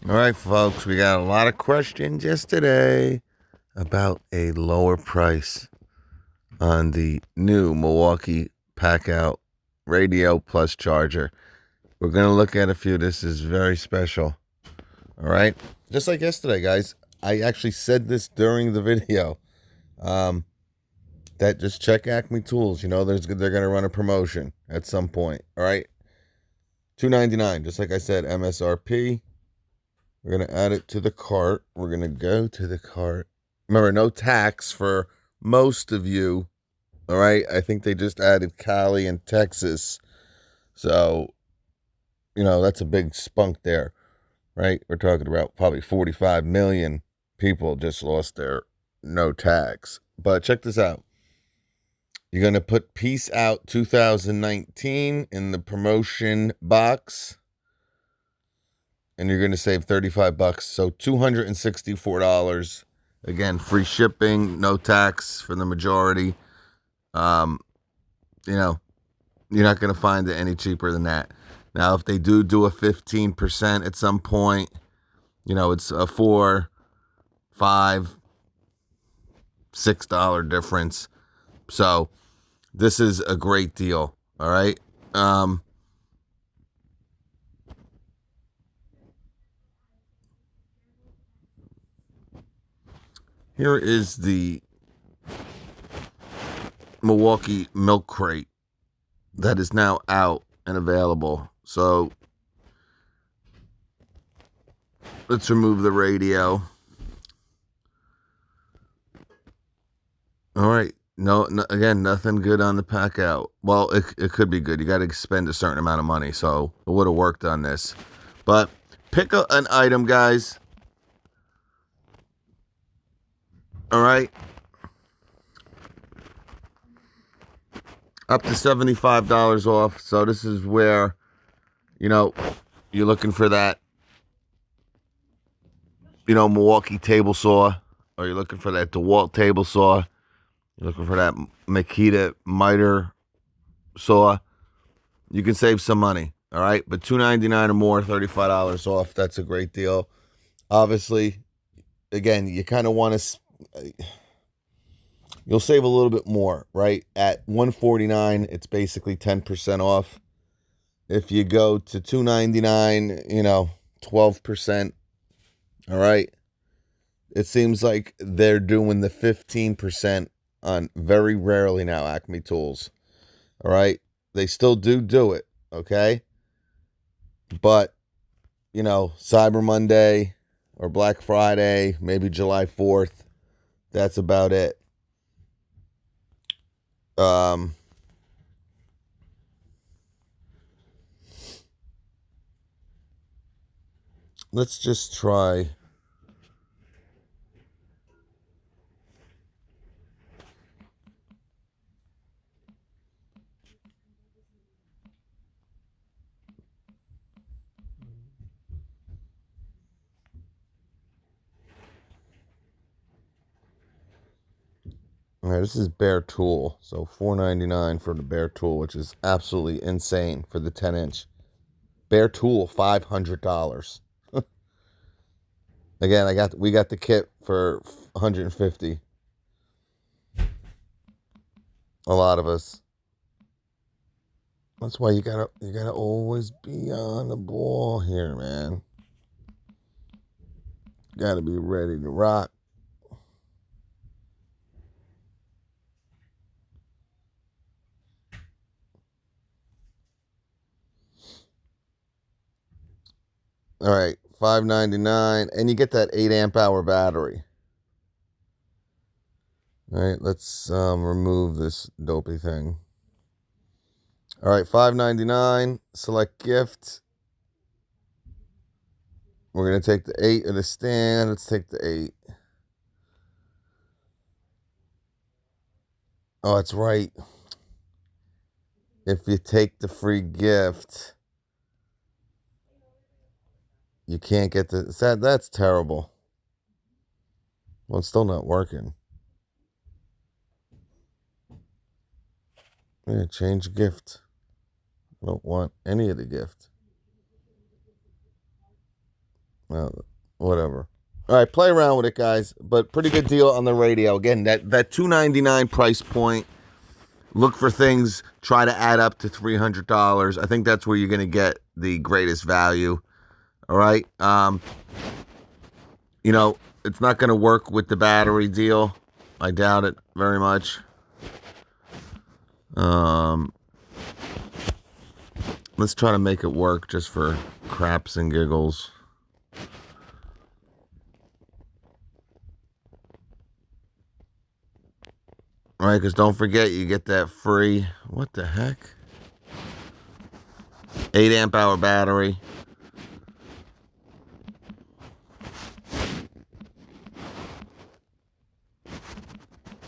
All right, folks, we got a lot of questions yesterday about a lower price on the new Milwaukee PACKOUT Radio+Charger. We're going to look at a few. This is very special. All right? Just like yesterday, guys. I actually said this during the video. That just check Acme Tools. You know, they're going to run a promotion at some point. All right? $2.99, just like I said, MSRP. We're going to add it to the cart. We're going to go to the cart. Remember, no tax for most of you. All right. I think they just added Cali and Texas. So, you know, that's a big spunk there, right? We're talking about probably 45 million people just lost their no tax. But check this out. You're going to put Peace Out 2019 in the promotion box. And you're going to save $35. So $264. Again, free shipping, no tax for the majority. You know, you're not going to find it any cheaper than that. Now, if they do a 15% at some point, you know, it's a $4, $5, $6 difference. So this is a great deal. All right. Here is the Milwaukee milk crate that is now out and available. So let's remove the radio. All right. No, again, nothing good on the PACKOUT. Well, it could be good. You got to spend a certain amount of money, so it would have worked on this. But pick an item, guys. All right. Up to $75 off. So this is where, you know, you're looking for that, you know, Milwaukee table saw, or you're looking for that DeWalt table saw. You're looking for that Makita miter saw. You can save some money. All right. But $2.99 or more, $35 off. That's a great deal. Obviously, again, you kind of want to, you'll save a little bit more, right? At $149, it's basically 10% off. If you go to $2.99, you know, 12%. All right. It seems like they're doing the 15% on very rarely now, Acme Tools. All right. They still do it. Okay. But, you know, Cyber Monday or Black Friday, maybe July 4th. That's about it. Let's just try. All right, this is Bare Tool. So $4.99 for the Bare Tool, which is absolutely insane for the 10-inch. Bare Tool, $500. Again, we got the kit for $150. A lot of us. That's why you gotta always be on the ball here, man. Gotta be ready to rock. All right, $5.99, and you get that 8 amp hour battery. All right, let's remove this dopey thing. All right, $5.99. Select gift. We're gonna take the 8 of the stand. Let's take the 8. Oh, that's right. If you take the free gift, you can't get the. That's terrible. Well, it's still not working. Yeah, change gift. I don't want any of the gift. Well, whatever. All right, play around with it, guys. But pretty good deal on the radio. Again, that $299 price point. Look for things. Try to add up to $300. I think that's where you're going to get the greatest value. All right. It's not going to work with the battery deal. I doubt it very much. Let's try to make it work just for craps and giggles. All right, because don't forget, you get that free, what the heck? 8 amp hour battery.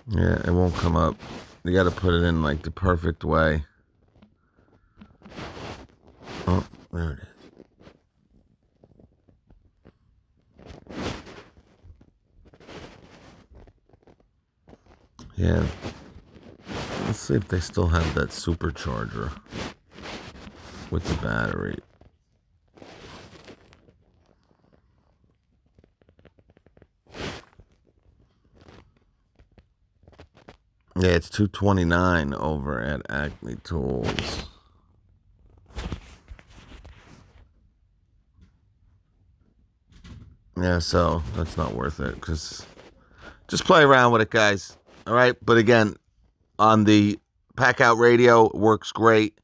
Yeah, it won't come up. You got to put it in like the perfect way. Oh, there it is. Yeah. Let's see if they still have that supercharger with the battery. Yeah, it's $229 over at Acme Tools. Yeah, so that's not worth it, because just play around with it, guys. All right, but again, on the PACKOUT radio, it works great.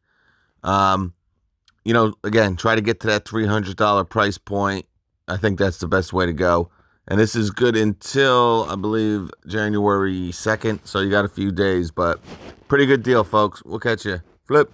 Again, try to get to that $300 price point. I think that's the best way to go. And this is good until, I believe, January 2nd. So you got a few days, but pretty good deal, folks. We'll catch you. Flip.